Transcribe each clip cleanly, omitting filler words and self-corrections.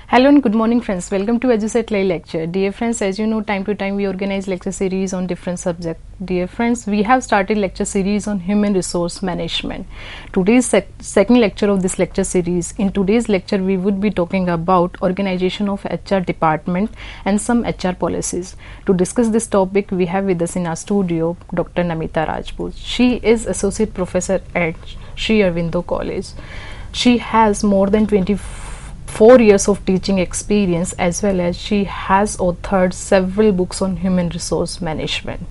Hello and good morning friends, welcome to EduSet Live lecture. Dear friends, as you know, time to time we organize lecture series on different subjects. Dear friends, we have started lecture series on human resource management. Today's second lecture of this lecture series. In today's lecture we would be talking about organization of HR department and some HR policies. To discuss this topic we have with us in our studio Dr. Namita Rajput. She is associate professor at Sri Aurobindo College. She has more than 4 years of teaching experience, as well as she has authored several books on human resource management.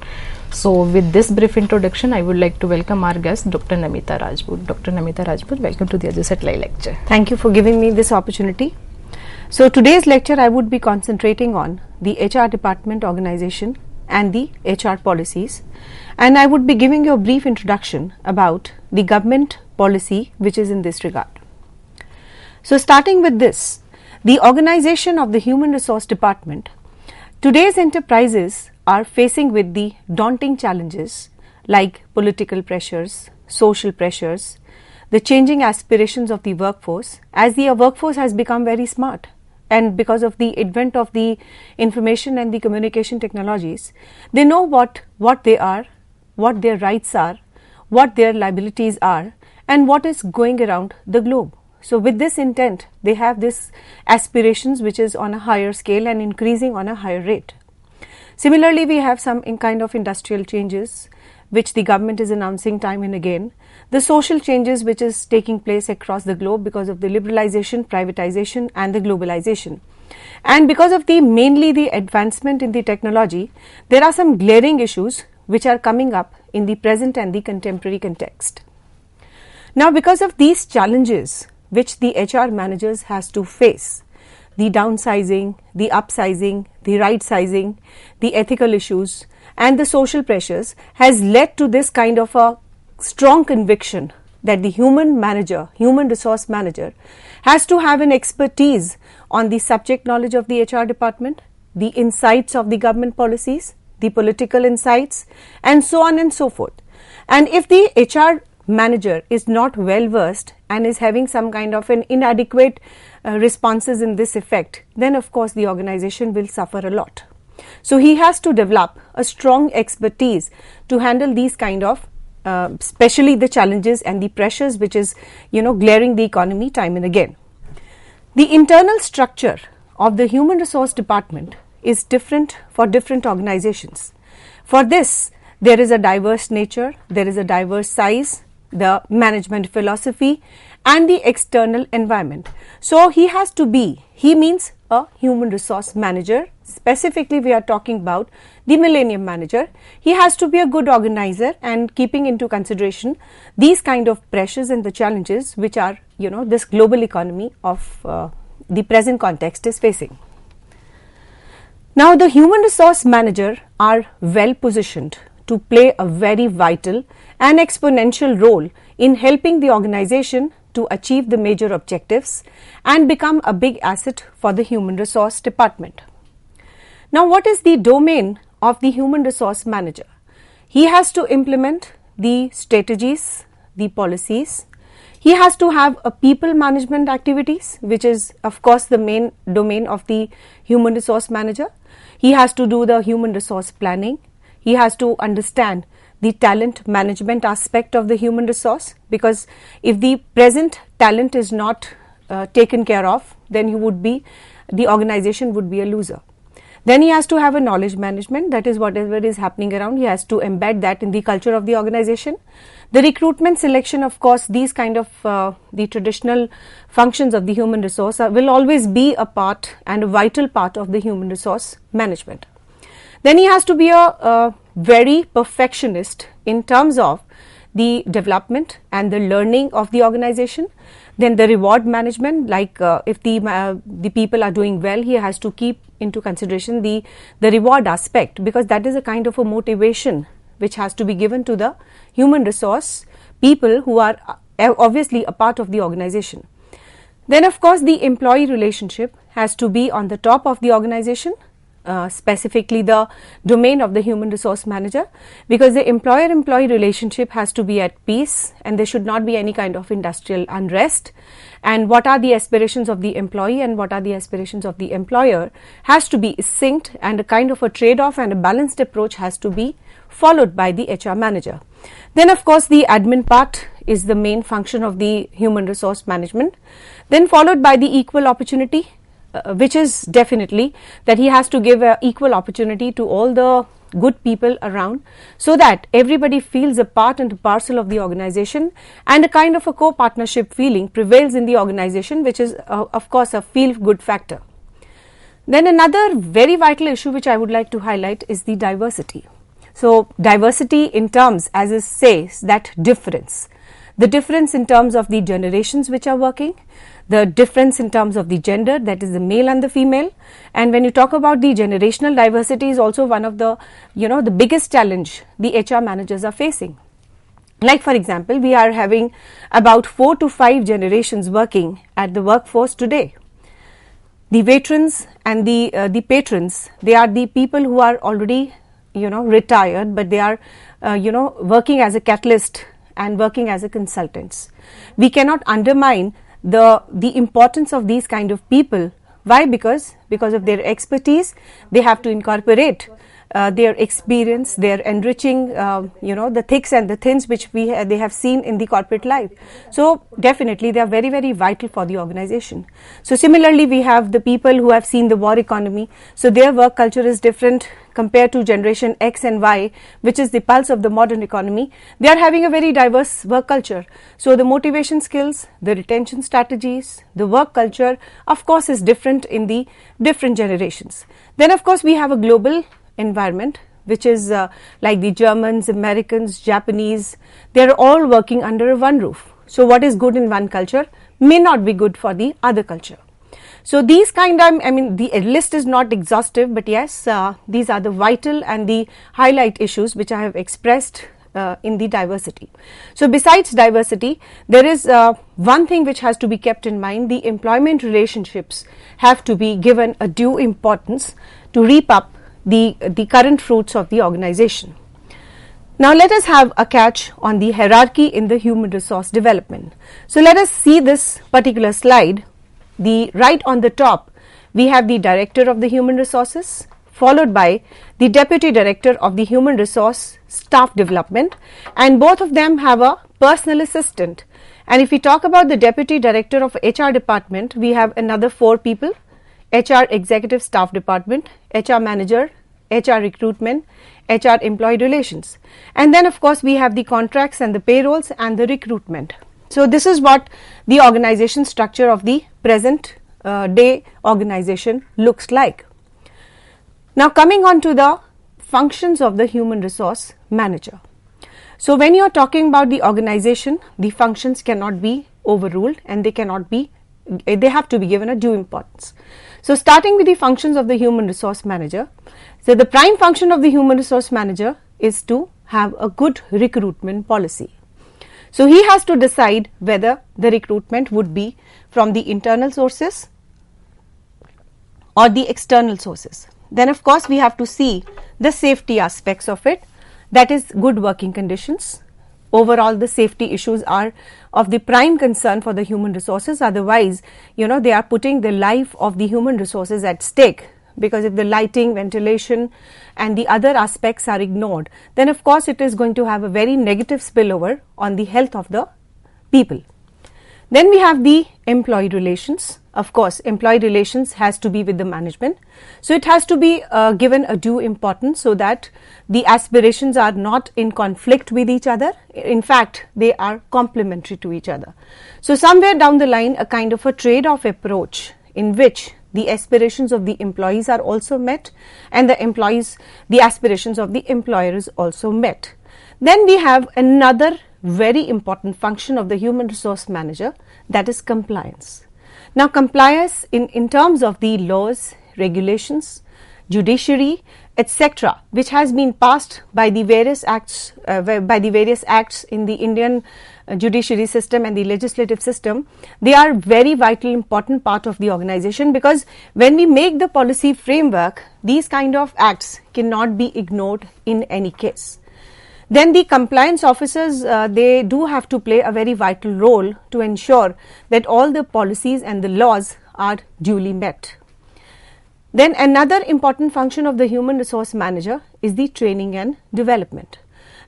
So with this brief introduction, I would like to welcome our guest Dr. Namita Rajput. Dr. Namita Rajput, welcome to the EduSet Live lecture. Thank you for giving me this opportunity. So today's lecture I would be concentrating on the HR department organization and the HR policies, and I would be giving you a brief introduction about the government policy which is in this regard. So starting with this, the organization of the human resource department, today's enterprises are facing with the daunting challenges like political pressures, social pressures, the changing aspirations of the workforce, as the workforce has become very smart, and because of the advent of the information and the communication technologies, they know what they are, what their rights are, what their liabilities are, and what is going around the globe. So with this intent, they have this aspirations which is on a higher scale and increasing on a higher rate. Similarly, we have some kind of industrial changes which the government is announcing time and again. The social changes which is taking place across the globe because of the liberalization, privatization and the globalization. And because of mainly the advancement in the technology, there are some glaring issues which are coming up in the present and the contemporary context. Now, because of these challenges which the HR managers has to face, the downsizing, the upsizing, the right sizing, the ethical issues and the social pressures has led to this kind of a strong conviction that the human resource manager has to have an expertise on the subject knowledge of the HR department, the insights of the government policies, the political insights and so on and so forth. And if the HR manager is not well versed and is having some kind of an inadequate responses in this effect, then of course the organization will suffer a lot. So he has to develop a strong expertise to handle these kind of especially the challenges and the pressures which is glaring the economy time and again. The internal structure of the human resource department is different for different organizations. For this there is a diverse nature, there is a diverse size, the management philosophy and the external environment. So he means a human resource manager. Specifically we are talking about the millennium manager. He has to be a good organizer and keeping into consideration these kind of pressures and the challenges which are this global economy of the present context is facing. Now the human resource manager are well positioned to play a very vital and exponential role in helping the organization to achieve the major objectives and become a big asset for the human resource department. Now, what is the domain of the human resource manager? He has to implement the strategies, the policies. He has to have a people management activities, which is of course the main domain of the human resource manager. He has to do the human resource planning. He has to understand the talent management aspect of the human resource, because if the present talent is not taken care of, then the organization would be a loser. Then he has to have a knowledge management, that is whatever is happening around, he has to embed that in the culture of the organization. The recruitment, selection, of course, these kind of the traditional functions of the human resource will always be a part and a vital part of the human resource management. Then he has to be a very perfectionist in terms of the development and the learning of the organization. Then the reward management, like if the people are doing well, he has to keep into consideration the reward aspect, because that is a kind of a motivation which has to be given to the human resource people who are obviously a part of the organization. Then of course the employee relationship has to be on the top of the organization. specifically the domain of the human resource manager, because the employer-employee relationship has to be at peace and there should not be any kind of industrial unrest, and what are the aspirations of the employee and what are the aspirations of the employer has to be synced, and a kind of a trade-off and a balanced approach has to be followed by the HR manager. Then of course the admin part is the main function of the human resource management, then followed by the equal opportunity, which is definitely that he has to give equal opportunity to all the good people around, so that everybody feels a part and a parcel of the organization, and a kind of a co-partnership feeling prevails in the organization, which is of course a feel-good factor. Then another very vital issue which I would like to highlight is the diversity. So diversity in terms, as it says, that difference. The difference in terms of the generations which are working, the difference in terms of the gender, that is the male and the female. And when you talk about the generational diversity is also one of the, the biggest challenge the HR managers are facing. Like for example, we are having about 4 to 5 generations working at the workforce today. The veterans and the patrons, they are the people who are already, retired, but they are, working as a catalyst and working as a consultants. We cannot undermine the importance of these kind of people. Why? Because of their expertise, they have to incorporate their experience, their enriching, the thicks and the thins which they have seen in the corporate life. So definitely they are very, very vital for the organization. So similarly, we have the people who have seen the war economy. So their work culture is different compared to generation X and Y, which is the pulse of the modern economy. They are having a very diverse work culture. So the motivation skills, the retention strategies, the work culture, of course, is different in the different generations. Then of course we have a global environment, which is like the Germans, Americans, Japanese, they are all working under one roof. So what is good in one culture may not be good for the other culture. So these the list is not exhaustive, but yes, these are the vital and the highlight issues which I have expressed in the diversity. So besides diversity, there is one thing which has to be kept in mind: the employment relationships have to be given a due importance to reap up the current fruits of the organization. Now let us have a catch on the hierarchy in the human resource development. So let us see this particular slide. The right on the top, we have the director of the human resources, followed by the deputy director of the human resource staff development, and both of them have a personal assistant. And if we talk about the deputy director of HR department, we have another 4 people: HR executive staff department, HR manager, HR recruitment, HR employee relations. And then of course we have the contracts and the payrolls and the recruitment. So this is what the organization structure of the present day organization looks like. Now coming on to the functions of the human resource manager. So when you are talking about the organization, the functions cannot be overruled and they have to be given a due importance. So starting with the functions of the human resource manager. So the prime function of the human resource manager is to have a good recruitment policy. So he has to decide whether the recruitment would be from the internal sources or the external sources. Then of course we have to see the safety aspects of it, that is good working conditions. Overall the safety issues are of the prime concern for the human resources, otherwise they are putting the life of the human resources at stake, because if the lighting, ventilation and the other aspects are ignored, then of course it is going to have a very negative spillover on the health of the people. Then we have the employee relations. Of course, employee relations has to be with the management. So it has to be given a due importance so that the aspirations are not in conflict with each other. In fact, they are complementary to each other. So somewhere down the line, a kind of a trade-off approach in which the aspirations of the employees are also met and the aspirations of the employer is also met. Then we have another very important function of the human resource manager, that is compliance. Now compliance in terms of the laws, regulations, judiciary etc., which has been passed by the various acts in the Indian judiciary system and the legislative system, they are very vital important part of the organization, because when we make the policy framework, these kind of acts cannot be ignored in any case. Then the compliance officers, they do have to play a very vital role to ensure that all the policies and the laws are duly met. Then another important function of the human resource manager is the training and development.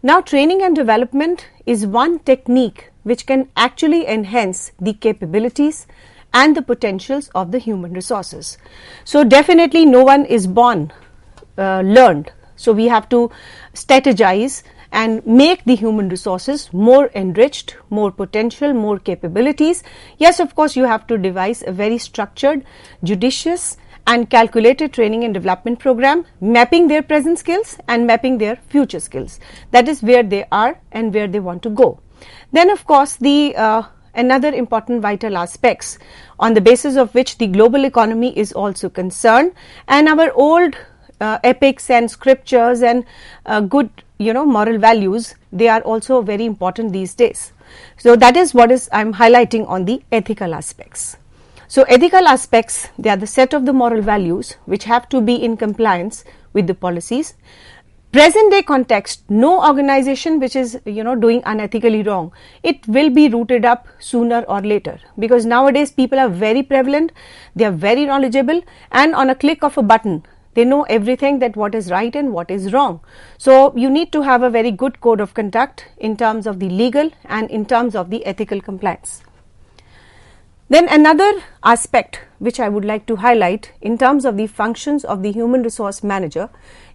Now, training and development is one technique which can actually enhance the capabilities and the potentials of the human resources. So, definitely no one is born learned. So, we have to strategize and make the human resources more enriched, more potential, more capabilities. Yes, of course, you have to devise a very structured, judicious and calculated training and development program, mapping their present skills and mapping their future skills. That is where they are and where they want to go. Then, of course, the another important vital aspects on the basis of which the global economy is also concerned, and our old epics and scriptures and good moral values, they are also very important these days. So that is what I am highlighting on the ethical aspects. So ethical aspects, they are the set of the moral values which have to be in compliance with the policies. Present day context, no organization which is doing unethically wrong, it will be rooted up sooner or later, because nowadays people are very prevalent, they are very knowledgeable, and on a click of a button they know everything, that what is right and what is wrong. So you need to have a very good code of conduct in terms of the legal and in terms of the ethical compliance. Then another aspect which I would like to highlight in terms of the functions of the human resource manager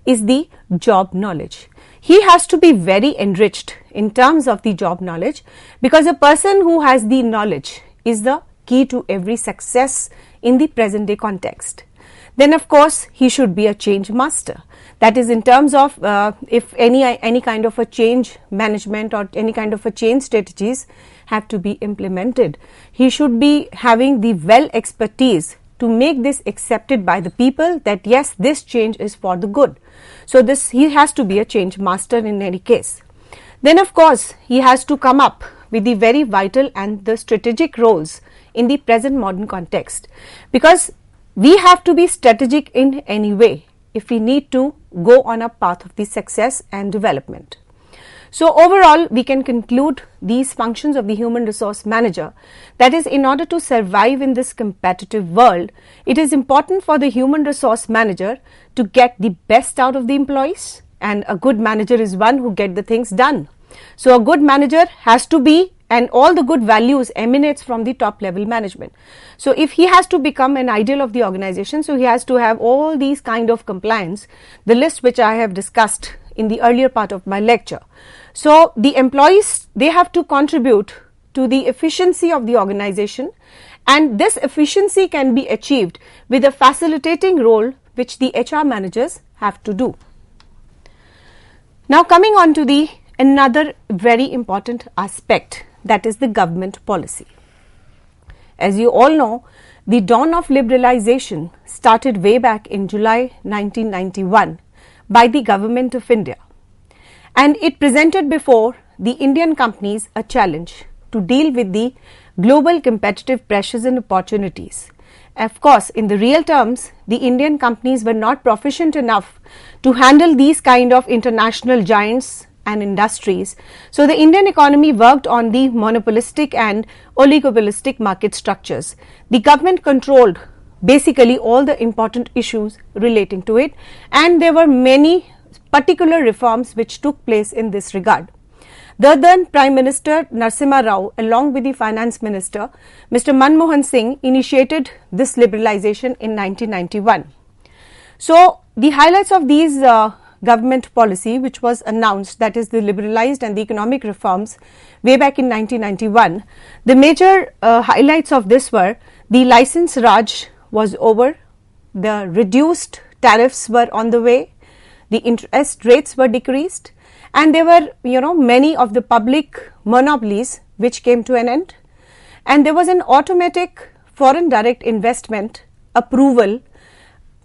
is the job knowledge. He has to be very enriched in terms of the job knowledge, because a person who has the knowledge is the key to every success in the present day context. Then, of course, he should be a change master. That is, in terms of if any kind of a change management or any kind of a change strategies have to be implemented, he should be having the well expertise to make this accepted by the people, that yes, this change is for the good. So he has to be a change master in any case. Then, of course, he has to come up with the very vital and the strategic roles in the present modern context, because we have to be strategic in any way if we need to go on a path of the success and development. So overall, we can conclude these functions of the human resource manager, that is, in order to survive in this competitive world, it is important for the human resource manager to get the best out of the employees, and a good manager is one who gets the things done. So a good manager has to be, and all the good values emanates from the top level management. So if he has to become an ideal of the organization, so he has to have all these kind of compliance, the list which I have discussed in the earlier part of my lecture. So the employees, they have to contribute to the efficiency of the organization, and this efficiency can be achieved with a facilitating role which the HR managers have to do. Now coming on to the another very important aspect, that is the government policy. As you all know, the dawn of liberalization started way back in July 1991 by the Government of India, and it presented before the Indian companies a challenge to deal with the global competitive pressures and opportunities. Of course, in the real terms, the Indian companies were not proficient enough to handle these kind of international giants and industries. So the Indian economy worked on the monopolistic and oligopolistic market structures. The government controlled basically all the important issues relating to it, and there were many particular reforms which took place in this regard. The then Prime Minister Narasimha Rao, along with the Finance Minister Mr. Manmohan Singh, initiated this liberalization in 1991. So the highlights of these government policy which was announced, that is the liberalized and the economic reforms way back in 1991, the major highlights of this were the license Raj was over, the reduced tariffs were on the way, the interest rates were decreased, and there were many of the public monopolies which came to an end, and there was an automatic foreign direct investment approval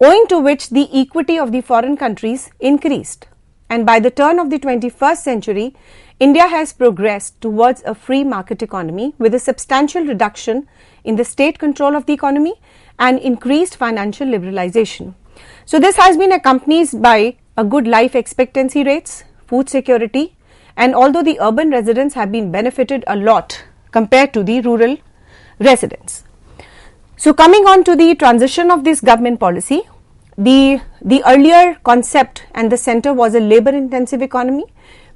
owing to which the equity of the foreign countries increased. And by the turn of the 21st century, India has progressed towards a free market economy with a substantial reduction in the state control of the economy and increased financial liberalization. So this has been accompanied by a good life expectancy rates, food security, and although the urban residents have been benefited a lot compared to the rural residents. So coming on to the transition of this government policy, the earlier concept and the center was a labor intensive economy,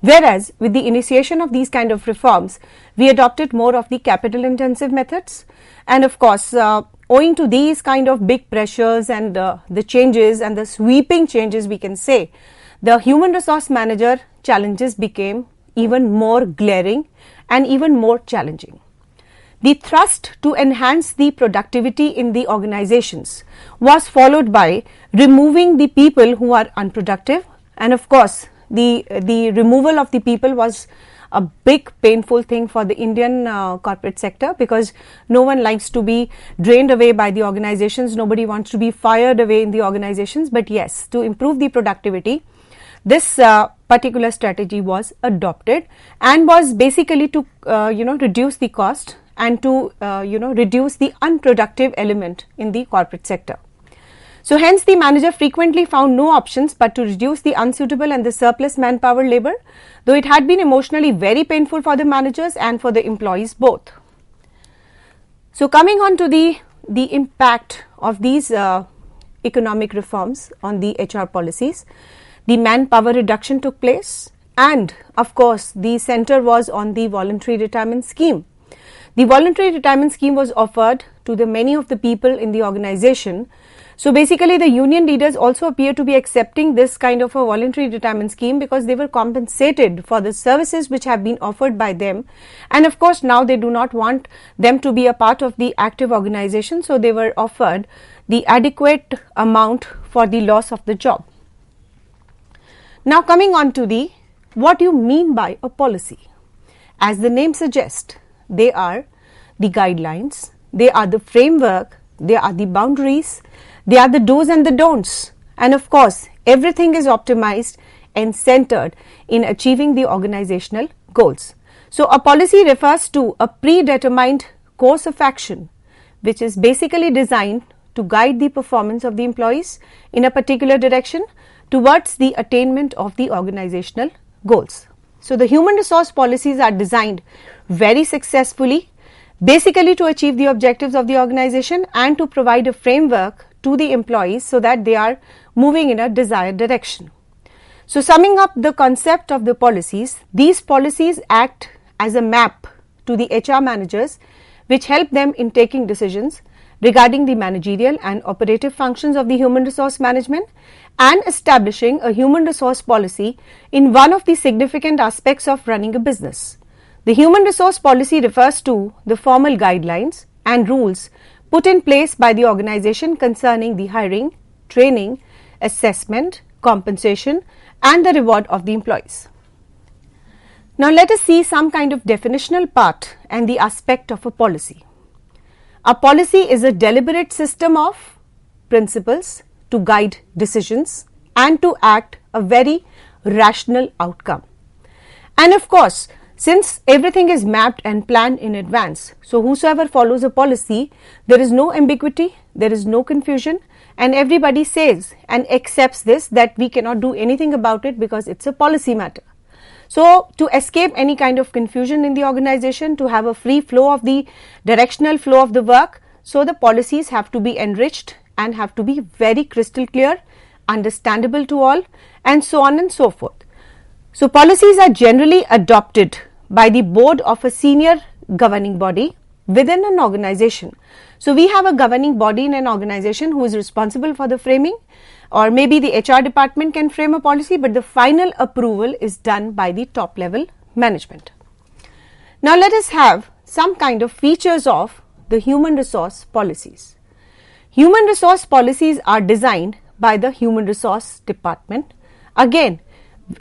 whereas with the initiation of these kind of reforms, we adopted more of the capital intensive methods. And of course, owing to these kind of big pressures and the changes and the sweeping changes, we can say, the human resource manager challenges became even more glaring and even more challenging. The thrust to enhance the productivity in the organizations was followed by removing the people who are unproductive, and of course the removal of the people was a big painful thing for the Indian corporate sector, because no one likes to be drained away by the organizations, nobody wants to be fired away in the organizations, but yes, to improve the productivity, this particular strategy was adopted and was basically to reduce the cost and to reduce the unproductive element in the corporate sector. So hence the manager frequently found no options but to reduce the unsuitable and the surplus manpower labor, though it had been emotionally very painful for the managers and for the employees both. So coming on to the impact of these economic reforms on the HR policies, the manpower reduction took place, and of course the center was on the voluntary retirement scheme. The voluntary retirement scheme was offered to the many of the people in the organization. So basically the union leaders also appear to be accepting this kind of a voluntary retirement scheme because they were compensated for the services which have been offered by them, and of course now they do not want them to be a part of the active organization, so they were offered the adequate amount for the loss of the job. Now coming on to the what you mean by a policy. As the name suggests, they are the guidelines, they are the framework, they are the boundaries, they are the do's and the don'ts, and of course everything is optimized and centered in achieving the organizational goals. So a policy refers to a predetermined course of action which is basically designed to guide the performance of the employees in a particular direction towards the attainment of the organizational goals. So the human resource policies are designed very successfully, basically to achieve the objectives of the organization and to provide a framework to the employees so that they are moving in a desired direction. So summing up the concept of the policies, these policies act as a map to the HR managers which help them in taking decisions regarding the managerial and operative functions of the human resource management and establishing a human resource policy in one of the significant aspects of running a business. The human resource policy refers to the formal guidelines and rules put in place by the organization concerning the hiring, training, assessment, compensation and the reward of the employees. Now let us see some kind of definitional part and the aspect of a policy. A policy is a deliberate system of principles to guide decisions and to act a very rational outcome. And of course, since everything is mapped and planned in advance, so whosoever follows a policy, there is no ambiguity, there is no confusion, and everybody says and accepts this that we cannot do anything about it because it's a policy matter. So to escape any kind of confusion in the organization, to have a free flow of the directional flow of the work, so the policies have to be enriched and have to be very crystal clear, understandable to all, and so on and so forth. So policies are generally adopted by the board of a senior governing body within an organization. So we have a governing body in an organization who is responsible for the framing, or maybe the HR department can frame a policy, but the final approval is done by the top level management. Now let us have some kind of features of the human resource policies. Human resource policies are designed by the human resource department again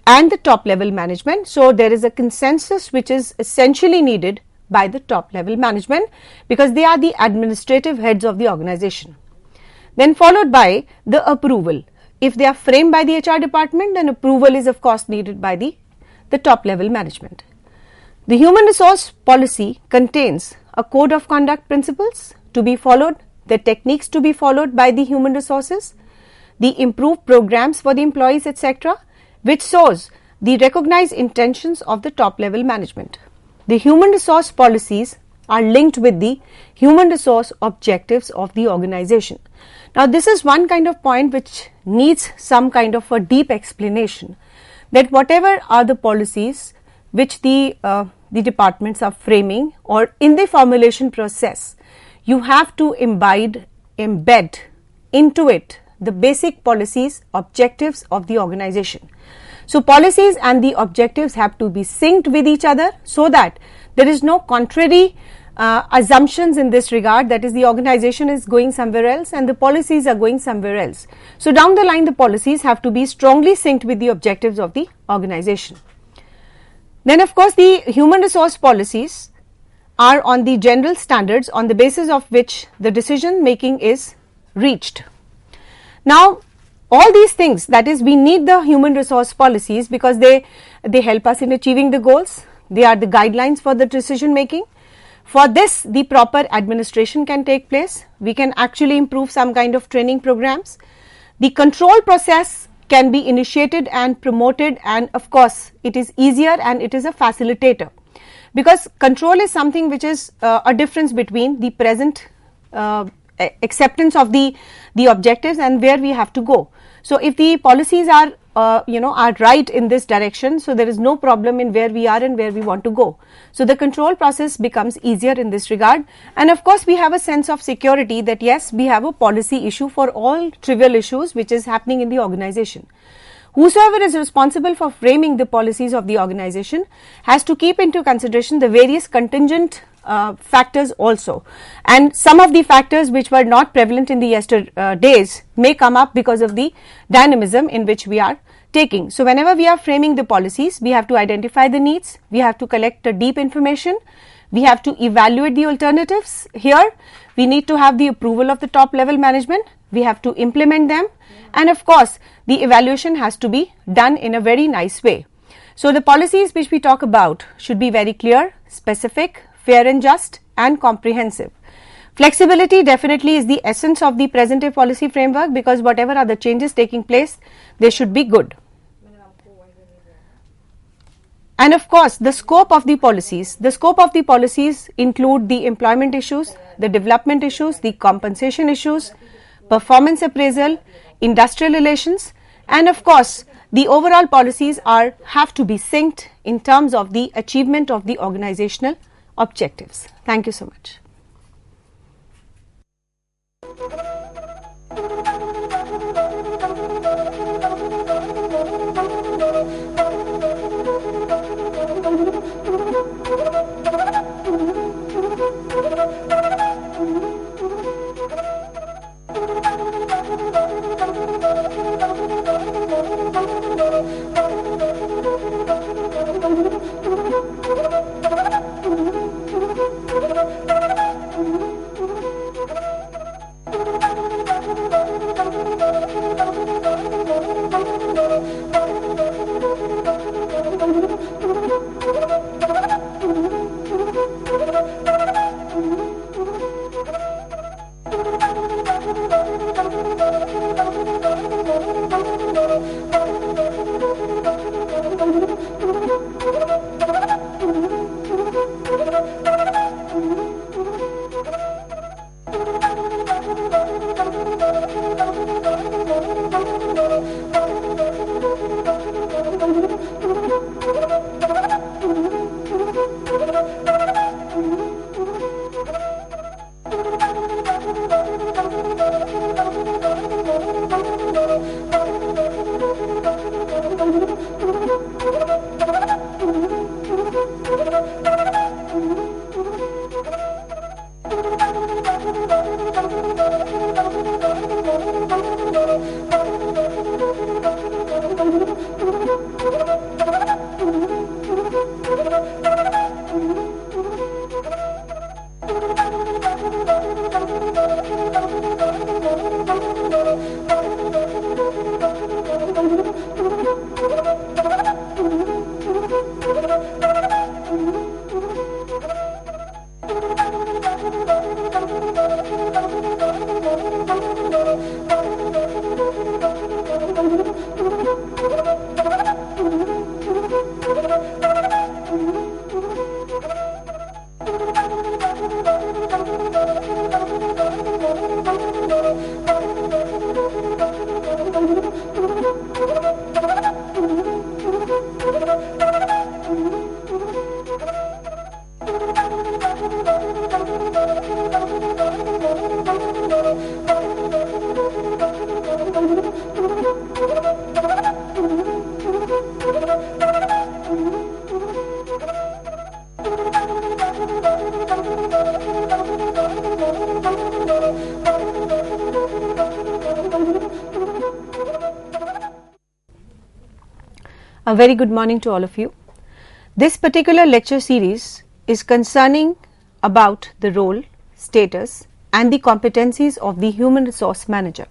and the top level management. So there is a consensus which is essentially needed by the top level management because they are the administrative heads of the organization. then followed by the approval. If they are framed by the HR department, then approval is of course needed by the top level management. The human resource policy contains a code of conduct principles to be followed, the techniques to be followed by the human resources, the improved programs for the employees, etc., which shows the recognized intentions of the top level management. The human resource policies are linked with the human resource objectives of the organization. Now, this is one kind of point which needs some kind of a deep explanation, that whatever are the policies which the departments are framing, or in the formulation process, you have to embed into it the basic policies, objectives of the organization. So, policies and the objectives have to be synced with each other so that there is no contrary assumptions in this regard, that is, the organization is going somewhere else and the policies are going somewhere else. So, down the line the policies have to be strongly synced with the objectives of the organization. Then of course, the human resource policies are on the general standards on the basis of which the decision making is reached. Now, all these things, that is, we need the human resource policies because they help us in achieving the goals. They are the guidelines for the decision making. For this, the proper administration can take place. We can actually improve some kind of training programs. The control process can be initiated and promoted, and of course, it is easier and it is a facilitator, because control is something which is a difference between the present acceptance of the objectives and where we have to go. So, if the policies are are right in this direction, so there is no problem in where we are and where we want to go. So, the control process becomes easier in this regard, and of course, we have a sense of security that yes, we have a policy issue for all trivial issues which is happening in the organization. Whosoever is responsible for framing the policies of the organization has to keep into consideration the various contingent factors also, and some of the factors which were not prevalent in the yesterdays may come up because of the dynamism in which we are taking. So, whenever we are framing the policies, we have to identify the needs, we have to collect deep information, we have to evaluate the alternatives. Here we need to have the approval of the top level management, we have to implement them, and of course, the evaluation has to be done in a very nice way. So, the policies which we talk about should be very clear, specific, fair and just, and comprehensive. Flexibility definitely is the essence of the present day policy framework, because whatever are the changes taking place, they should be good. And of course, the scope of the policies include the employment issues, the development issues, the compensation issues, performance appraisal, industrial relations, and of course, the overall policies have to be synced in terms of the achievement of the organizational objectives. Thank you so much. A very good morning to all of you. This particular lecture series is concerning about the role, status and the competencies of the human resource manager.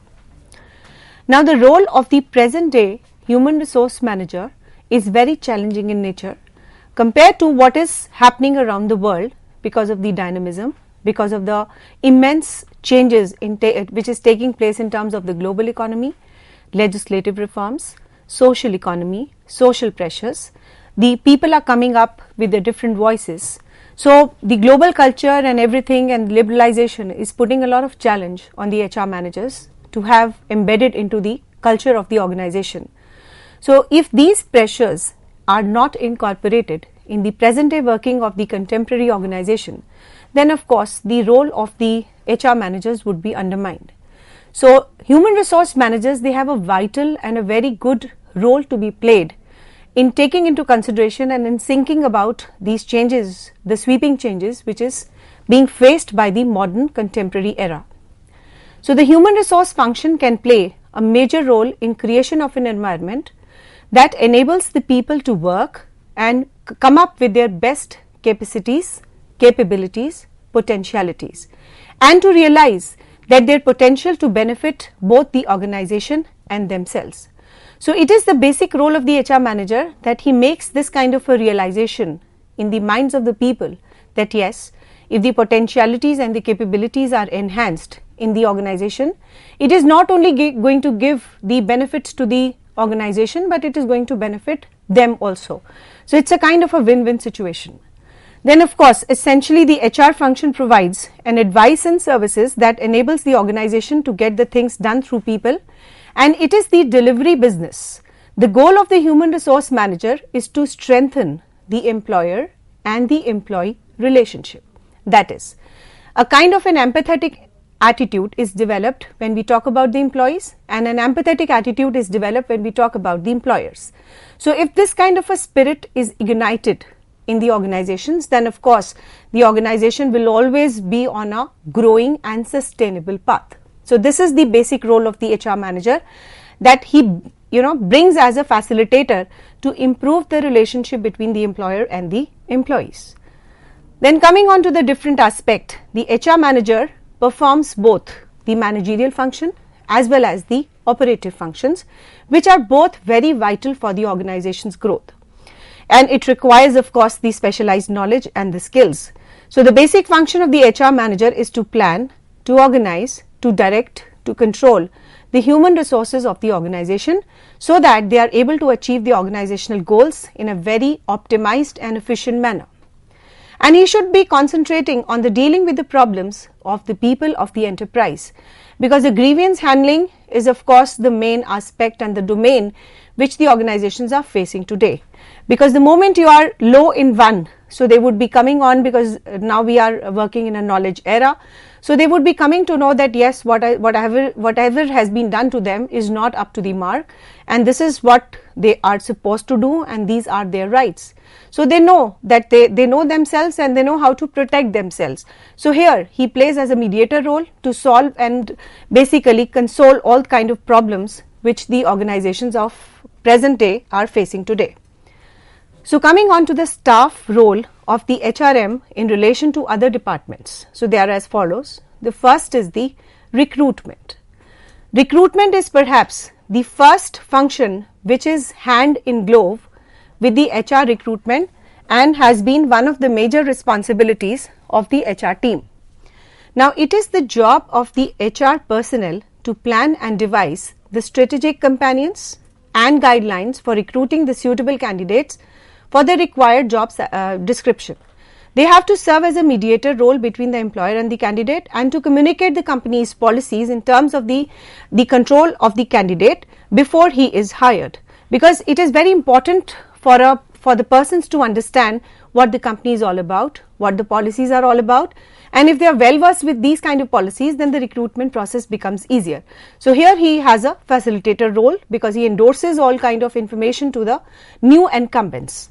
Now, the role of the present day human resource manager is very challenging in nature compared to what is happening around the world because of the dynamism, because of the immense changes which is taking place in terms of the global economy, legislative reforms, social economy, social pressures. The people are coming up with their different voices. So, the global culture and everything and liberalization is putting a lot of challenge on the HR managers to have embedded into the culture of the organization. So, if these pressures are not incorporated in the present day working of the contemporary organization, then of course the role of the HR managers would be undermined. So, human resource managers, they have a vital and a very good role to be played in taking into consideration and in thinking about these changes, the sweeping changes which is being faced by the modern contemporary era. So, the human resource function can play a major role in creation of an environment that enables the people to work and come up with their best capacities, capabilities, potentialities, and to realize that their potential to benefit both the organization and themselves. So, it is the basic role of the HR manager that he makes this kind of a realization in the minds of the people that yes, if the potentialities and the capabilities are enhanced in the organization, it is not only going to give the benefits to the organization, but it is going to benefit them also. So, it is a kind of a win-win situation. Then of course, essentially the HR function provides an advice and services that enables the organization to get the things done through people, and it is the delivery business. The goal of the human resource manager is to strengthen the employer and the employee relationship. That is, a kind of an empathetic attitude is developed when we talk about the employees, and an empathetic attitude is developed when we talk about the employers. So, if this kind of a spirit is ignited in the organizations, then of course the organization will always be on a growing and sustainable path. So, this is the basic role of the HR manager, that he brings as a facilitator to improve the relationship between the employer and the employees. Then coming on to the different aspect, the HR manager performs both the managerial function as well as the operative functions, which are both very vital for the organization's growth. And it requires of course the specialized knowledge and the skills. So, the basic function of the HR manager is to plan, to organize, to direct, to control the human resources of the organization so that they are able to achieve the organizational goals in a very optimized and efficient manner. And he should be concentrating on the dealing with the problems of the people of the enterprise, because the grievance handling is of course the main aspect and the domain which the organizations are facing today. Because the moment you are low in one, so they would be coming on, because now we are working in a knowledge era, so they would be coming to know that yes, whatever has been done to them is not up to the mark, and this is what they are supposed to do, and these are their rights. So, they know that they know themselves and they know how to protect themselves. So, here he plays as a mediator role to solve and basically console all kind of problems which the organizations of present day are facing today. So, coming on to the staff role of the HRM in relation to other departments. So, they are as follows. The first is the recruitment. Recruitment is perhaps the first function which is hand in glove with the HR recruitment and has been one of the major responsibilities of the HR team. Now, it is the job of the HR personnel to plan and devise the strategic companions and guidelines for recruiting the suitable candidates for the required job description. They have to serve as a mediator role between the employer and the candidate, and to communicate the company's policies in terms of the control of the candidate before he is hired, because it is very important for the persons to understand what the company is all about, what the policies are all about, and if they are well versed with these kind of policies, then the recruitment process becomes easier. So here he has a facilitator role because he endorses all kind of information to the new incumbents.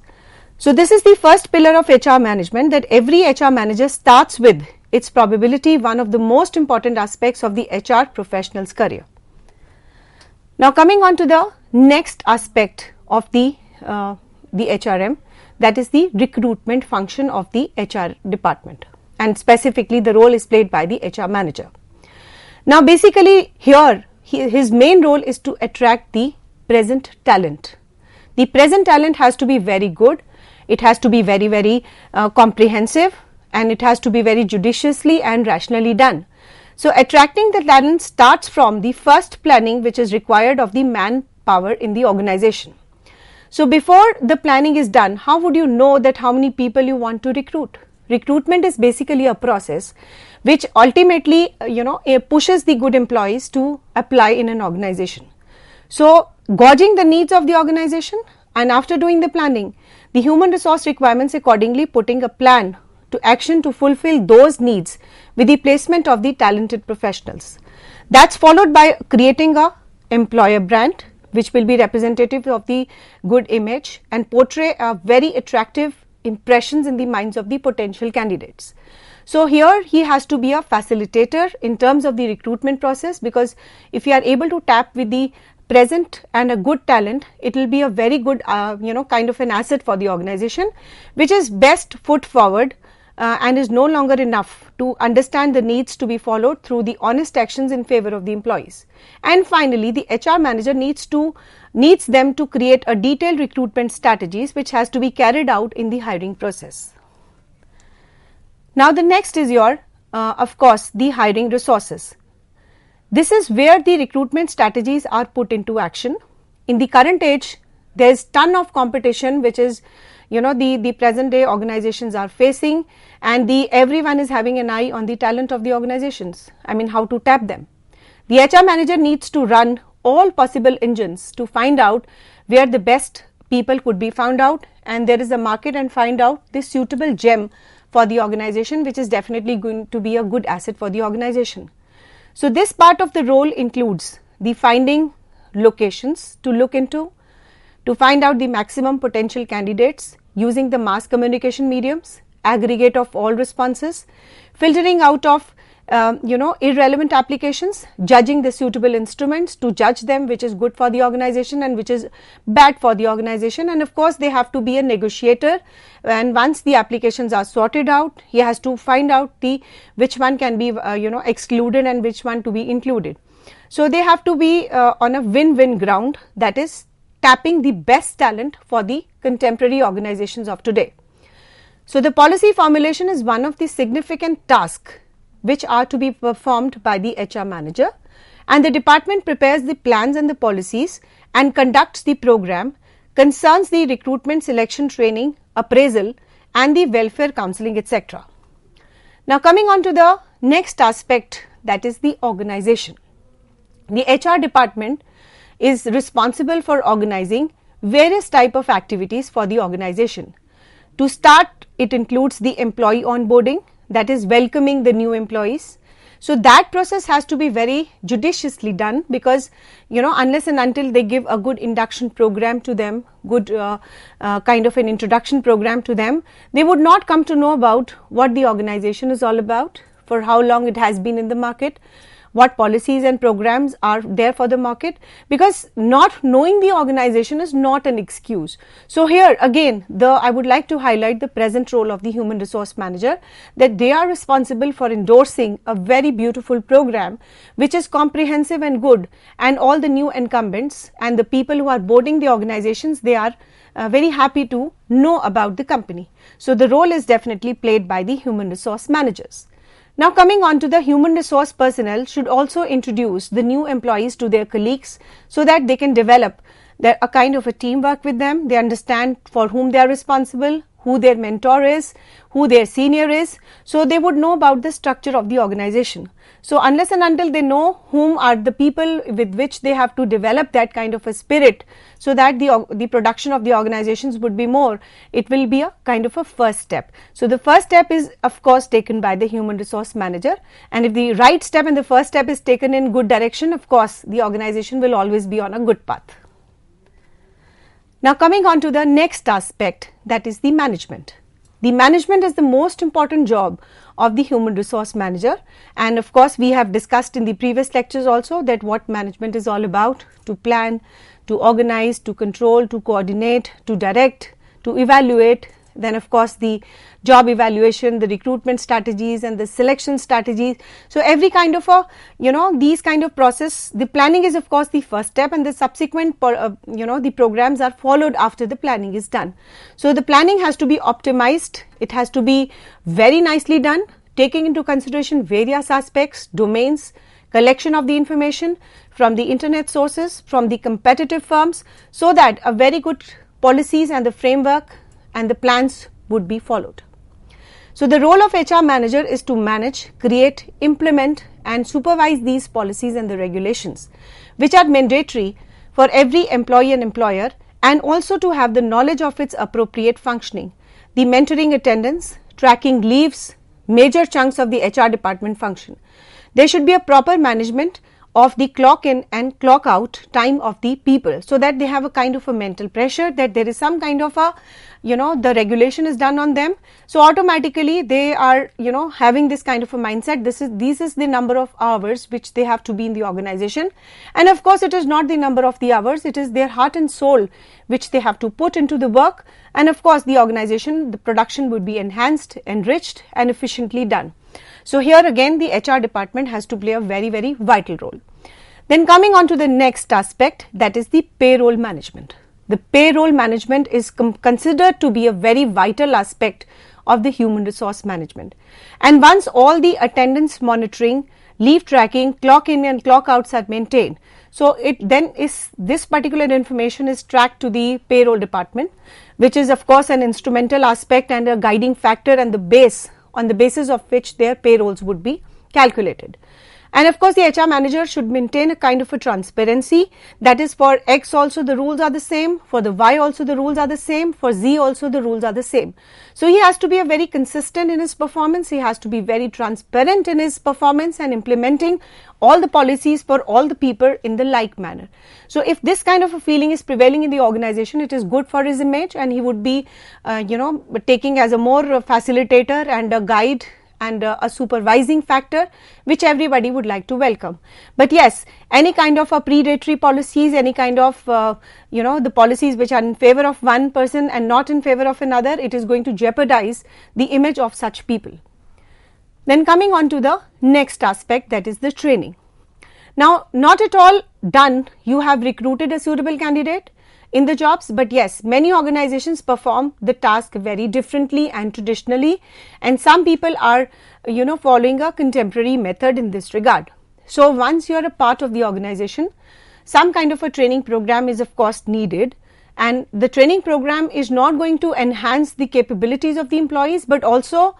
So this is the first pillar of HR management, that every HR manager starts with its probability, one of the most important aspects of the HR professional's career. Now coming on to the next aspect of the HRM, that is the recruitment function of the HR department, and specifically the role is played by the HR manager. Now basically here his main role is to attract the present talent. The present talent has to be very good, it has to be very comprehensive, and it has to be very judiciously and rationally done. So attracting the talent starts from the first planning which is required of the manpower in the organization. So before the planning is done, how would you know that how many people you want to recruit? Recruitment is basically a process which ultimately pushes the good employees to apply in an organization. So gauging the needs of the organization, and after doing the planning, the human resource requirements accordingly putting a plan to action to fulfill those needs with the placement of the talented professionals. That's followed by creating a employer brand which will be representative of the good image and portray a very attractive impressions in the minds of the potential candidates. So here he has to be a facilitator in terms of the recruitment process, because if you are able to tap with the present and a good talent, it will be a very good kind of an asset for the organization, which is best foot forward and is no longer enough to understand the needs to be followed through the honest actions in favor of the employees. And finally, the HR manager needs them to create a detailed recruitment strategies which has to be carried out in the hiring process. Now the next is your of course the hiring resources. This is where the recruitment strategies are put into action. In the current age, there is ton of competition which is the present day organizations are facing, and everyone is having an eye on the talent of the organizations. I mean, how to tap them. The HR manager needs to run all possible engines to find out where the best people could be found out, and there is a market, and find out the suitable gem for the organization, which is definitely going to be a good asset for the organization. So this part of the role includes the finding locations to look into, to find out the maximum potential candidates using the mass communication mediums, aggregate of all responses, filtering out of irrelevant applications, judging the suitable instruments to judge them which is good for the organization and which is bad for the organization. And of course they have to be a negotiator, and once the applications are sorted out, he has to find out which one can be excluded and which one to be included. So they have to be on a win-win ground, that is tapping the best talent for the contemporary organizations of today. So the policy formulation is one of the significant tasks which are to be performed by the HR manager, and the department prepares the plans and the policies and conducts the program, concerns the recruitment, selection, training, appraisal and the welfare counseling, etc. Now coming on to the next aspect, that is the organization. The HR department is responsible for organizing various type of activities for the organization. To start, it includes the employee onboarding, that is welcoming the new employees. So that process has to be very judiciously done, because unless and until they give a good induction program to them, good kind of an introduction program to them, they would not come to know about what the organization is all about, for how long it has been in the market, what policies and programs are there for the market, because not knowing the organization is not an excuse. So here again I would like to highlight the present role of the human resource manager, that they are responsible for endorsing a very beautiful program which is comprehensive and good, and all the new incumbents and the people who are boarding the organizations, they are very happy to know about the company. So the role is definitely played by the human resource managers. Now coming on to the human resource personnel should also introduce the new employees to their colleagues so that they can develop a kind of a teamwork with them. They understand for whom they are responsible, who their mentor is, who their senior is, so they would know about the structure of the organization. So unless and until they know whom are the people with which they have to develop that kind of a spirit so that the production of the organizations would be more, it will be a kind of a first step. So the first step is of course taken by the human resource manager, and if the right step and the first step is taken in good direction, of course the organization will always be on a good path. Now coming on to the next aspect, that is the management. The management is the most important job of the human resource manager, and of course we have discussed in the previous lectures also that what management is all about: to plan, to organize, to control, to coordinate, to direct, to evaluate, then of course the job evaluation, the recruitment strategies and the selection strategies. So every kind of a, these kind of process, the planning is of course the first step, and the subsequent the programs are followed after the planning is done. So the planning has to be optimized, it has to be very nicely done, taking into consideration various aspects, domains, collection of the information from the internet sources, from the competitive firms, so that a very good policies and the framework and the plans would be followed. So the role of HR manager is to manage, create, implement and supervise these policies and the regulations which are mandatory for every employee and employer, and also to have the knowledge of its appropriate functioning, the mentoring attendance, tracking leaves, major chunks of the HR department function. There should be a proper management of the clock in and clock out time of the people, so that they have a kind of a mental pressure that there is some kind of a, the regulation is done on them. So automatically they are, having this kind of a mindset. This is the number of hours which they have to be in the organization, and of course it is not the number of the hours, it is their heart and soul which they have to put into the work, and of course the organization, the production would be enhanced, enriched and efficiently done. So here again the HR department has to play a very, very vital role. Then coming on to the next aspect, that is the payroll management. The payroll management is considered to be a very vital aspect of the human resource management. And once all the attendance monitoring, leave tracking, clock in and clock outs are maintained, so this particular information is tracked to the payroll department, which is of course an instrumental aspect and a guiding factor and the base on the basis of which their payrolls would be calculated. And of course the HR manager should maintain a kind of a transparency, that is for X also the rules are the same, for the Y also the rules are the same, for Z also the rules are the same. So he has to be a very consistent in his performance, he has to be very transparent in his performance and implementing all the policies for all the people in the like manner. So if this kind of a feeling is prevailing in the organization, it is good for his image, and he would be taking as a more facilitator and a guide and a supervising factor which everybody would like to welcome. But yes, any kind of a predatory policies, any kind of the policies which are in favor of one person and not in favor of another, it is going to jeopardize the image of such people. Then coming on to the next aspect, that is the training. Now not at all done, you have recruited a suitable candidate in the jobs, but yes, many organizations perform the task very differently and traditionally, and some people are following a contemporary method in this regard. So once you are a part of the organization, some kind of a training program is of course needed, and the training program is not going to enhance the capabilities of the employees, but also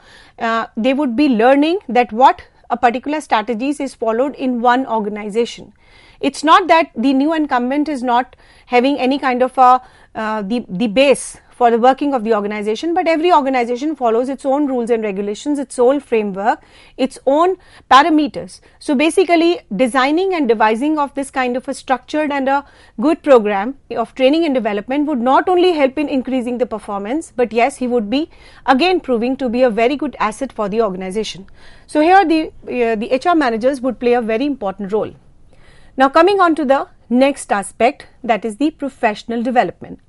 they would be learning that what a particular strategies is followed in one organization. It's not that the new incumbent is not having any kind of a the base for the working of the organization, but every organization follows its own rules and regulations, its own framework, its own parameters. So basically designing and devising of this kind of a structured and a good program of training and development would not only help in increasing the performance, but yes, he would be again proving to be a very good asset for the organization. So here the HR managers would play a very important role. Now coming on to the next aspect, that is the professional development.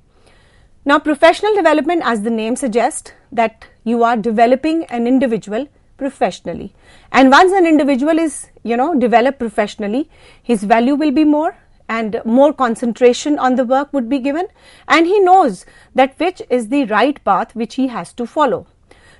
Now professional development, as the name suggests, that you are developing an individual professionally, and once an individual is developed professionally, his value will be more and more concentration on the work would be given, and he knows that which is the right path which he has to follow.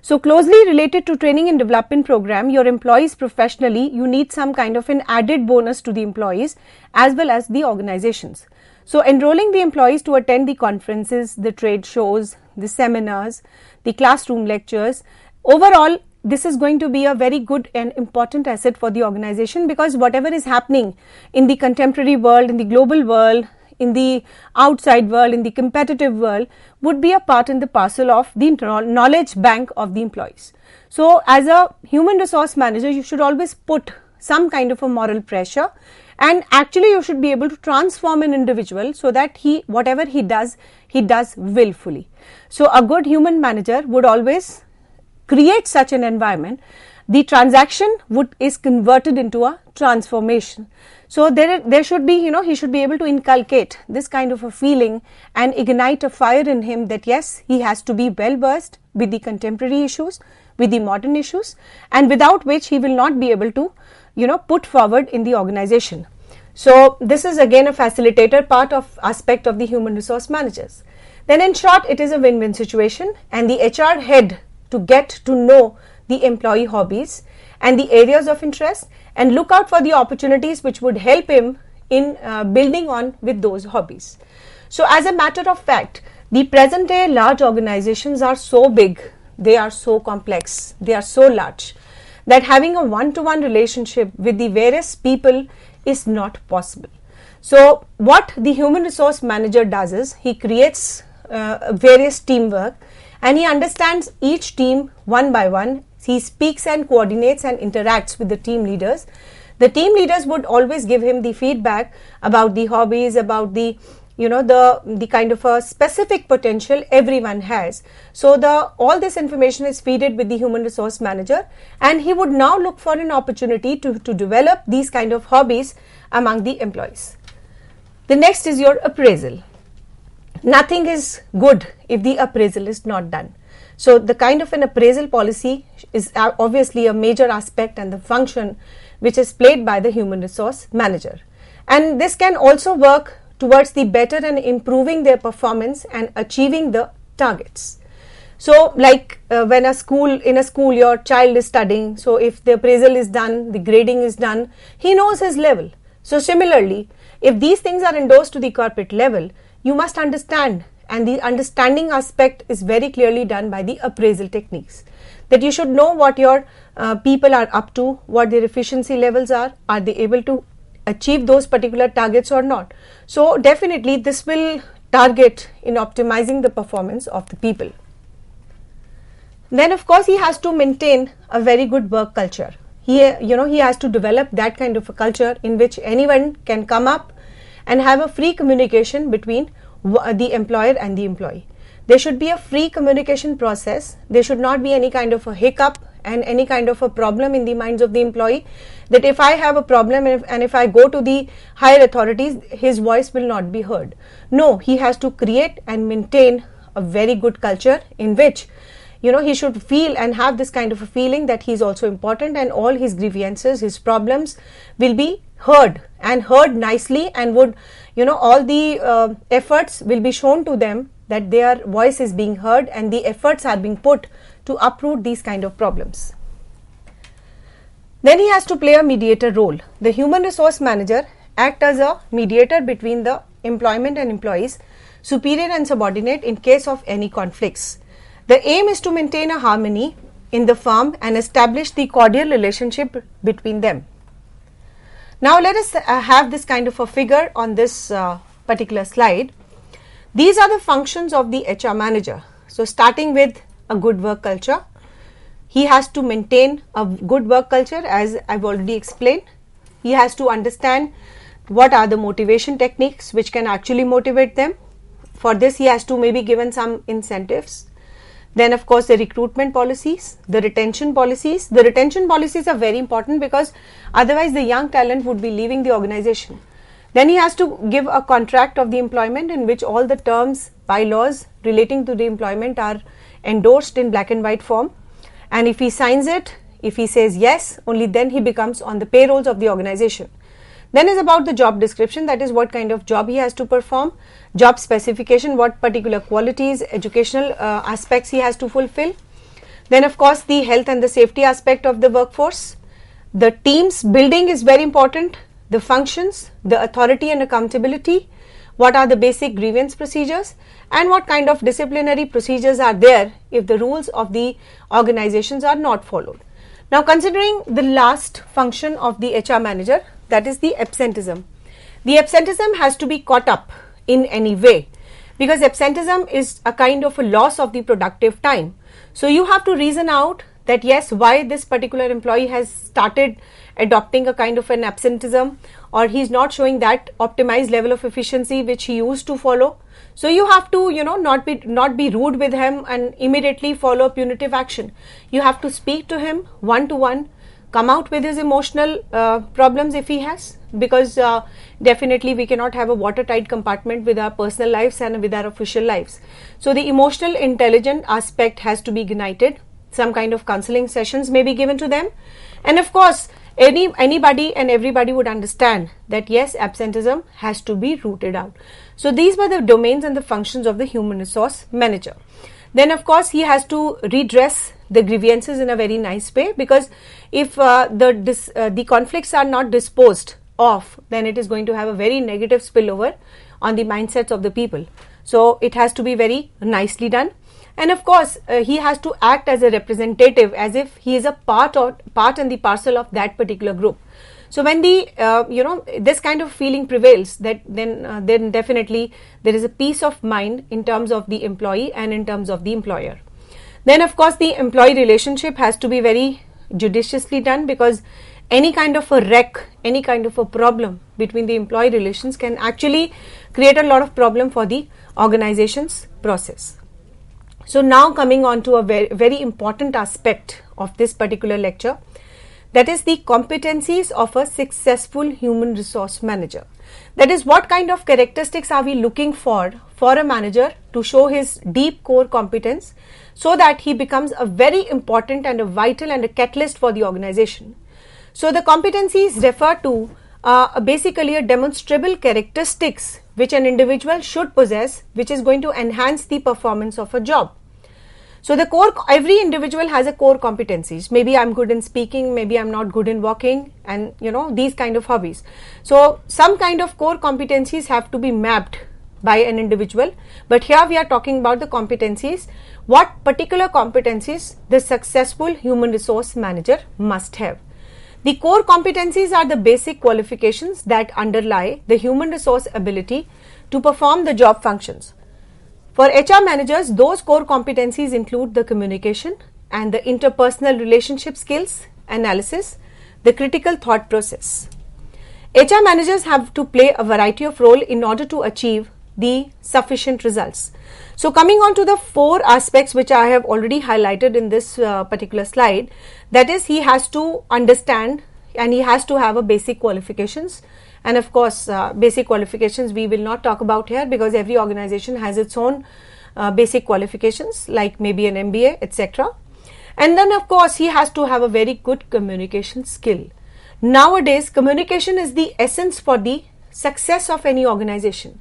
So closely related to training and development program, your employees professionally, you need some kind of an added bonus to the employees as well as the organizations. So enrolling the employees to attend the conferences, the trade shows, the seminars, the classroom lectures, overall this is going to be a very good and important asset for the organization, because whatever is happening in the contemporary world, in the global world, in the outside world, in the competitive world, would be a part and the parcel of the knowledge bank of the employees. So as a human resource manager, you should always put some kind of a moral pressure, and actually you should be able to transform an individual so that whatever he does willfully. So a good human manager would always create such an environment. The transaction is converted into a transformation. So there should be, he should be able to inculcate this kind of a feeling and ignite a fire in him that yes, he has to be well versed with the contemporary issues, with the modern issues, and without which he will not be able to, put forward in the organization. So this is again a facilitator aspect of the human resource managers. Then in short, it is a win-win situation, and the HR head to get to know the employee hobbies and the areas of interest and look out for the opportunities which would help him in building on with those hobbies. So as a matter of fact, the present day large organizations are so big, they are so complex, they are so large that having a one-to-one relationship with the various people is not possible. So what the human resource manager does is he creates various teamwork, and he understands each team one by one. He speaks and coordinates and interacts with the team leaders. The team leaders would always give him the feedback about the hobbies, about the the kind of a specific potential everyone has. So all this information is fed with the human resource manager, and he would now look for an opportunity to develop these kind of hobbies among the employees. The next is your appraisal. Nothing is good if the appraisal is not done. So the kind of an appraisal policy is obviously a major aspect and the function which is played by the human resource manager. And this can also work towards the better and improving their performance and achieving the targets. So like in a school your child is studying, so if the appraisal is done, the grading is done, he knows his level. So similarly, if these things are endorsed to the corporate level, you must understand, and the understanding aspect is very clearly done by the appraisal techniques, that you should know what your people are up to, what their efficiency levels are they able to achieve those particular targets or not. So definitely this will target in optimizing the performance of the people. Then of course he has to maintain a very good work culture. He has to develop that kind of a culture in which anyone can come up and have a free communication between the employer and the employee. There should be a free communication process. There should not be any kind of a hiccup and any kind of a problem in the minds of the employee, that if I have a problem and if I go to the higher authorities, his voice will not be heard. No, he has to create and maintain a very good culture in which he should feel and have this kind of a feeling that he is also important, and all his grievances, his problems will be heard and heard nicely, and would all the efforts will be shown to them that their voice is being heard and the efforts are being put to uproot these kind of problems. Then he has to play a mediator role. The human resource manager acts as a mediator between the employment and employees, superior and subordinate, in case of any conflicts. The aim is to maintain a harmony in the firm and establish the cordial relationship between them. Now let us have this kind of a figure on this particular slide. These are the functions of the HR manager. So starting with a good work culture, he has to maintain a good work culture, as I've already explained. He has to understand what are the motivation techniques which can actually motivate them. For this he has to maybe given some incentives. Then of course the recruitment policies, the retention policies. The retention policies are very important because otherwise the young talent would be leaving the organization. Then he has to give a contract of the employment in which all the terms, bylaws relating to the employment are endorsed in black and white form, and if he signs it, if he says yes, only then he becomes on the payrolls of the organization. Then is about the job description, that is what kind of job he has to perform, job specification, what particular qualities, educational aspects he has to fulfill. Then of course the health and the safety aspect of the workforce. The team's building is very important. The functions, the authority and accountability, what are the basic grievance procedures, and what kind of disciplinary procedures are there if the rules of the organizations are not followed. Now considering the last function of the HR manager, that is the absenteeism. The absenteeism has to be caught up in any way, because absenteeism is a kind of a loss of the productive time. So you have to reason out that yes, why this particular employee has started adopting a kind of an absenteeism, or he's not showing that optimized level of efficiency which he used to follow. So you have to, not be rude with him and immediately follow punitive action. You have to speak to him one to one, come out with his emotional problems if he has, because definitely we cannot have a watertight compartment with our personal lives and with our official lives. So the emotional intelligent aspect has to be ignited. Some kind of counseling sessions may be given to them, and of course anybody and everybody would understand that yes, absenteeism has to be rooted out. So these were the domains and the functions of the human resource manager. Then of course he has to redress the grievances in a very nice way, because if the conflicts are not disposed of, then it is going to have a very negative spillover on the mindsets of the people. So it has to be very nicely done. And of course he has to act as a representative, as if he is a part and the parcel of that particular group. So when the this kind of feeling prevails, that then definitely there is a peace of mind in terms of the employee and in terms of the employer. Then of course the employee relationship has to be very judiciously done, because any kind of a wreck, any kind of a problem between the employee relations can actually create a lot of problem for the organization's process. So now coming on to a very, very important aspect of this particular lecture, that is the competencies of a successful human resource manager. That is, what kind of characteristics are we looking for a manager to show his deep core competence, so that he becomes a very important and a vital and a catalyst for the organization. So the competencies refer to basically a demonstrable characteristics which an individual should possess, which is going to enhance the performance of a job. So the core, every individual has a core competencies. Maybe I'm good in speaking, maybe I'm not good in walking, and these kind of hobbies. So some kind of core competencies have to be mapped by an individual, but here we are talking about the competencies. What particular competencies the successful human resource manager must have. The core competencies are the basic qualifications that underlie the human resource ability to perform the job functions. For HR managers, those core competencies include the communication and the interpersonal relationship skills, analysis, the critical thought process. HR managers have to play a variety of roles in order to achieve the sufficient results. So coming on to the 4 aspects which I have already highlighted in this particular slide, that is, he has to understand and he has to have a basic qualifications. And of course, basic qualifications we will not talk about here, because every organization has its own basic qualifications, like maybe an MBA, etc. And then of course, he has to have a very good communication skill. Nowadays, communication is the essence for the success of any organization.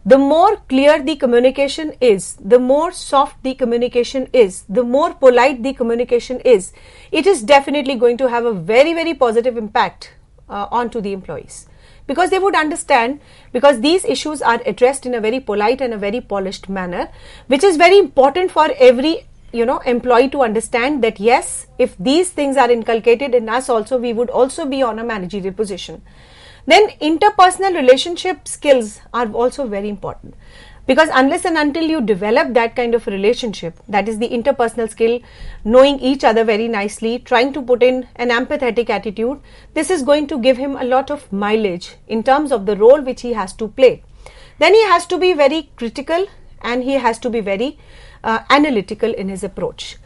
The more clear the communication is, the more soft the communication is, the more polite the communication is, it is definitely going to have a very, very positive impact onto the employees. Because they would understand, because these issues are addressed in a very polite and a very polished manner, which is very important for every employee to understand that yes, if these things are inculcated in us also, we would also be on a managerial position. Then interpersonal relationship skills are also very important, because unless and until you develop that kind of relationship, that is the interpersonal skill, knowing each other very nicely, trying to put in an empathetic attitude, this is going to give him a lot of mileage in terms of the role which he has to play. Then he has to be very critical and he has to be very analytical in his approach.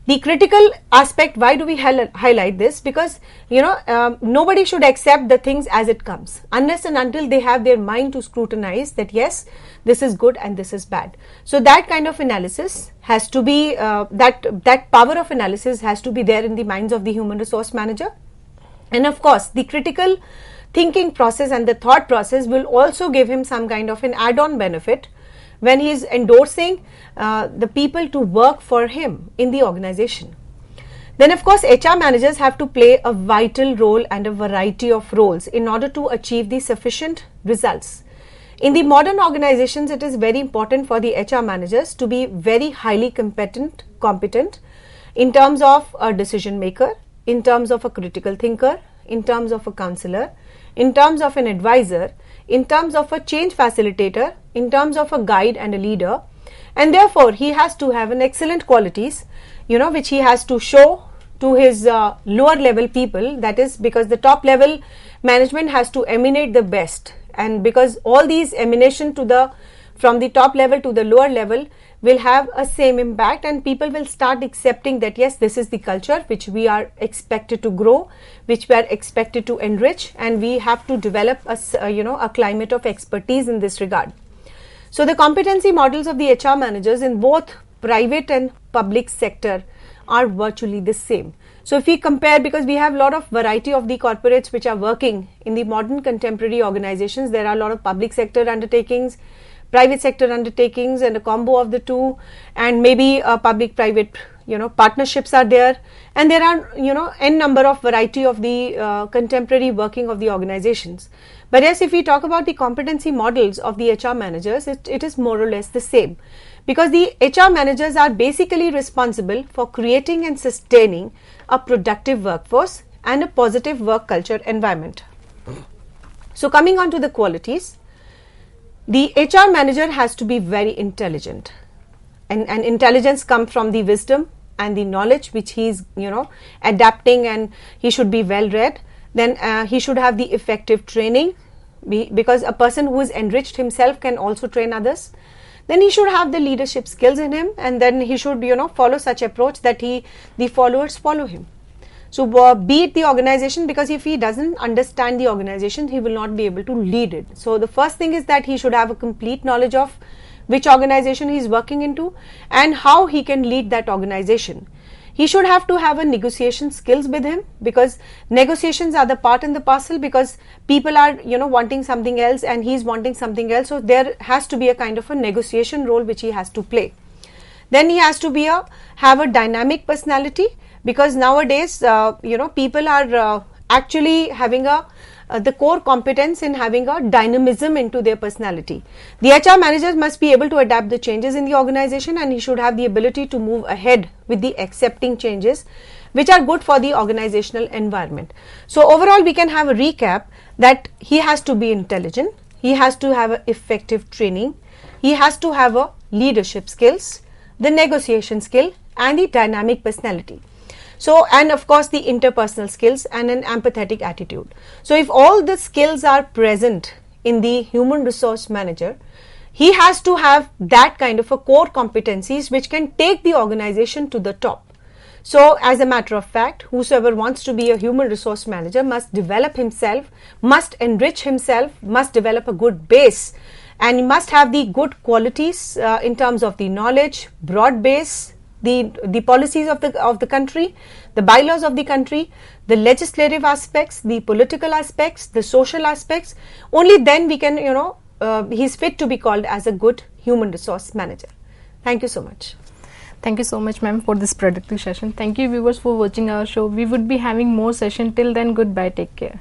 The critical aspect, why do we highlight this? Because nobody should accept the things as it comes, unless and until they have their mind to scrutinize that yes, this is good and this is bad. So that kind of analysis has to be, that power of analysis has to be there in the minds of the human resource manager. And of course, the critical thinking process and the thought process will also give him some kind of an add-on benefit, when he is endorsing the people to work for him in the organization. Then of course HR managers have to play a vital role and a variety of roles in order to achieve the sufficient results. In the modern organizations, it is very important for the HR managers to be very highly competent in terms of a decision maker, in terms of a critical thinker, in terms of a counselor, in terms of an advisor, in terms of a change facilitator, in terms of a guide and a leader, and therefore he has to have an excellent qualities, which he has to show to his lower level people. That is because the top level management has to emanate the best, and because all these emanation from the top level to the lower level will have a same impact, and people will start accepting that yes, this is the culture which we are expected to grow, which we are expected to enrich, and we have to develop a climate of expertise in this regard. So the competency models of the HR managers in both private and public sector are virtually the same. So if we compare, because we have a lot of variety of the corporates which are working in the modern contemporary organizations, there are a lot of public sector undertakings, private sector undertakings, and a combo of the two, and maybe public private partnerships are there, and there are n number of variety of the contemporary working of the organizations. But yes, if we talk about the competency models of the HR managers, it is more or less the same, because the HR managers are basically responsible for creating and sustaining a productive workforce and a positive work culture environment. So coming on to the qualities, the HR manager has to be very intelligent, and intelligence comes from the wisdom and the knowledge which he is adapting, and he should be well read. Then he should have the effective training, because a person who is enriched himself can also train others. Then he should have the leadership skills in him, and then he should follow such approach that the followers follow him. So be it the organization, because if he doesn't understand the organization, he will not be able to lead it. So the first thing is that he should have a complete knowledge of which organization he is working into and how he can lead that organization. He should have to have a negotiation skills with him, because negotiations are the part and the parcel, because people are wanting something else and he is wanting something else. So there has to be a kind of a negotiation role which he has to play. Then he has to be have a dynamic personality, because nowadays people are actually having the core competence in having a dynamism into their personality. The HR managers must be able to adapt the changes in the organization, and he should have the ability to move ahead with the accepting changes which are good for the organizational environment. So overall we can have a recap that he has to be intelligent, he has to have a effective training, he has to have a leadership skills, the negotiation skill, and the dynamic personality. So, and of course the interpersonal skills and an empathetic attitude. So if all the skills are present in the human resource manager, he has to have that kind of a core competencies which can take the organization to the top. So as a matter of fact, whosoever wants to be a human resource manager must develop himself, must enrich himself, must develop a good base, and he must have the good qualities in terms of the knowledge, broad base, the policies of the country, the bylaws of the country, the legislative aspects, the political aspects, the social aspects. Only then we can he is fit to be called as a good human resource manager. Thank you so much. Thank you so much, ma'am, for this productive session. Thank you, viewers, for watching our show. We would be having more session. Till then, goodbye. Take care.